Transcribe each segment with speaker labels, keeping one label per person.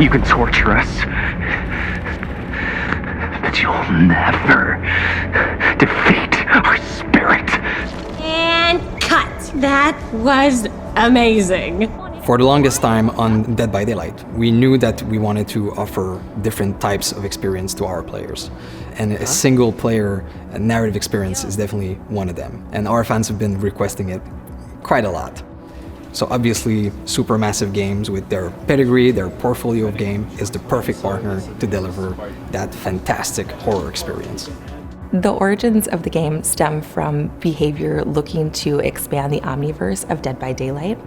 Speaker 1: You can torture us, but you'll never defeat our spirit.
Speaker 2: And cut. That was amazing.
Speaker 3: For the longest time on Dead by Daylight, we knew that we wanted to offer different types of experience to our players. And a single player narrative experience is definitely one of them. And our fans have been requesting it quite a lot. So obviously, Supermassive Games, with their pedigree, their portfolio of game, is the perfect partner to deliver that fantastic horror experience.
Speaker 4: The origins of the game stem from Behaviour looking to expand the Omniverse of Dead by Daylight.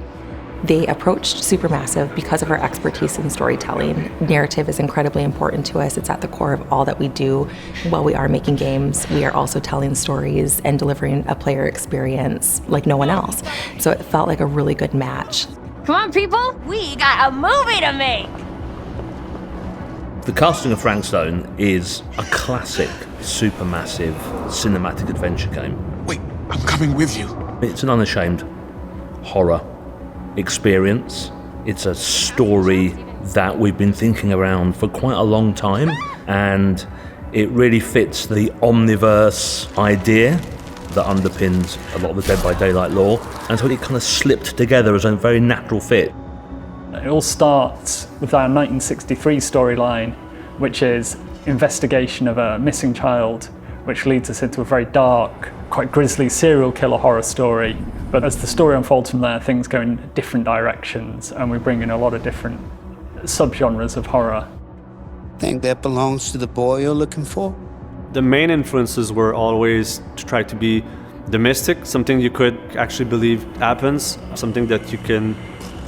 Speaker 4: They approached Supermassive because of our expertise in storytelling. Narrative is incredibly important to us. It's at the core of all that we do. While we are making games, we are also telling stories and delivering a player experience like no one else. So it felt like a really good match.
Speaker 2: Come on, people. We got a movie to make.
Speaker 5: The casting of Frank Stone is a classic Supermassive cinematic adventure game.
Speaker 6: Wait, I'm coming with you.
Speaker 5: It's an unashamed horror experience. It's a story that we've been thinking around for quite a long time, and it really fits the Omniverse idea that underpins a lot of the Dead by Daylight lore, and so it kind of slipped together as a very natural fit.
Speaker 7: It all starts with our 1963 storyline, which is investigation of a missing child, which leads us into a very dark, quite grisly serial killer horror story. But as the story unfolds from there, things go in different directions, and we bring in a lot of different subgenres of horror.
Speaker 8: Think that belongs to the boy you're looking for?
Speaker 9: The main influences were always to try to be the mystic, something you could actually believe happens, something that you can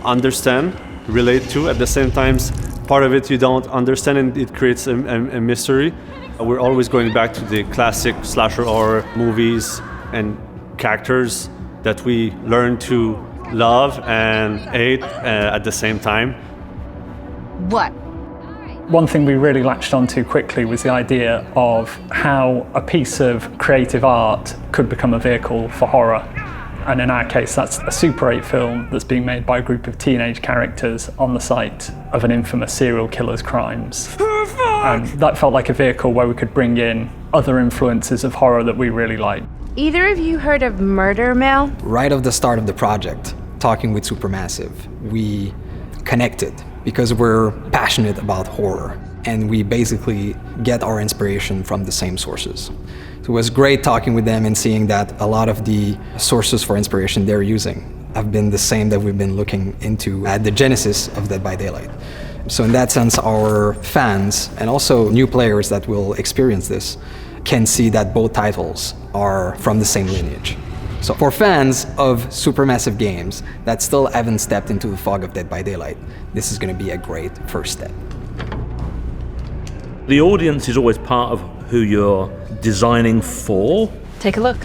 Speaker 9: understand, relate to. At the same time, part of it you don't understand, and it creates a mystery. We're always going back to the classic slasher horror movies and characters that we learn to love and hate at the same time.
Speaker 2: What?
Speaker 7: One thing we really latched onto quickly was the idea of how a piece of creative art could become a vehicle for horror. And in our case, that's a Super 8 film that's being made by a group of teenage characters on the site of an infamous serial killer's crimes. And that felt like a vehicle where we could bring in other influences of horror that we really like.
Speaker 10: Either of you heard of Murder Mill?
Speaker 3: Right at the start of the project, talking with Supermassive, we connected because we're passionate about horror, and we basically get our inspiration from the same sources. So it was great talking with them and seeing that a lot of the sources for inspiration they're using have been the same that we've been looking into at the genesis of Dead by Daylight. So in that sense, our fans and also new players that will experience this can see that both titles are from the same lineage. So for fans of Supermassive games that still haven't stepped into the fog of Dead by Daylight, this is going to be a great first step.
Speaker 5: The audience is always part of who you're designing for.
Speaker 10: Take a look.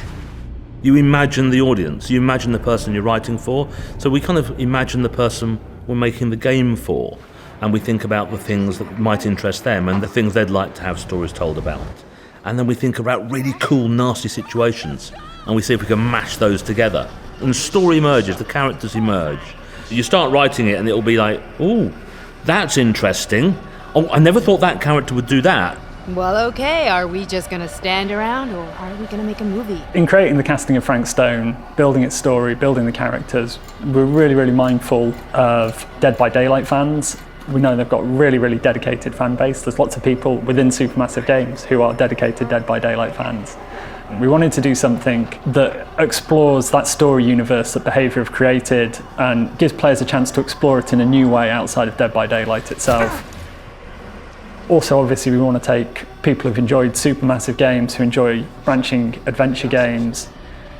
Speaker 5: You imagine the audience, you imagine the person you're writing for, so we kind of imagine the person we're making the game for, and we think about the things that might interest them and the things they'd like to have stories told about. And then we think about really cool, nasty situations, and we see if we can mash those together. And the story emerges, the characters emerge. You start writing it and it'll be like, oh, that's interesting. Oh, I never thought that character would do that.
Speaker 10: Well, okay, are we just gonna stand around, or are we gonna make a movie?
Speaker 7: In creating the casting of Frank Stone, building its story, building the characters, we're really, really mindful of Dead by Daylight fans. We know they've got a really, really dedicated fan base. There's lots of people within Supermassive Games who are dedicated Dead by Daylight fans. We wanted to do something that explores that story universe that Behaviour have created and gives players a chance to explore it in a new way outside of Dead by Daylight itself. Also, obviously, we want to take people who've enjoyed Supermassive games, who enjoy branching adventure games.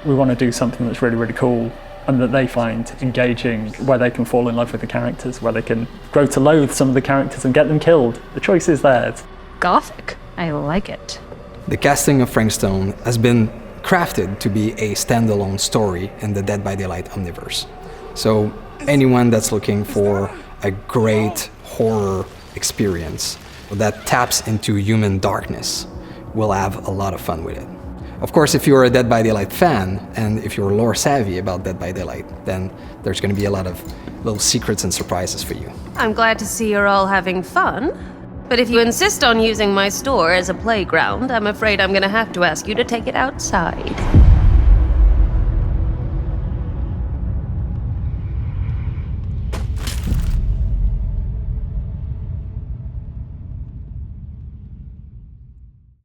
Speaker 7: We want to do something that's really, really cool and that they find engaging, where they can fall in love with the characters, where they can grow to loathe some of the characters and get them killed. The choice is theirs.
Speaker 10: Gothic. I like it.
Speaker 3: The casting of Frank Stone has been crafted to be a standalone story in the Dead by Daylight Omniverse. So anyone that's looking for a great horror experience that taps into human darkness will have a lot of fun with it. Of course, if you're a Dead by Daylight fan, and if you're lore savvy about Dead by Daylight, then there's going to be a lot of little secrets and surprises for you.
Speaker 2: I'm glad to see you're all having fun. But if you insist on using my store as a playground, I'm afraid I'm gonna have to ask you to take it outside.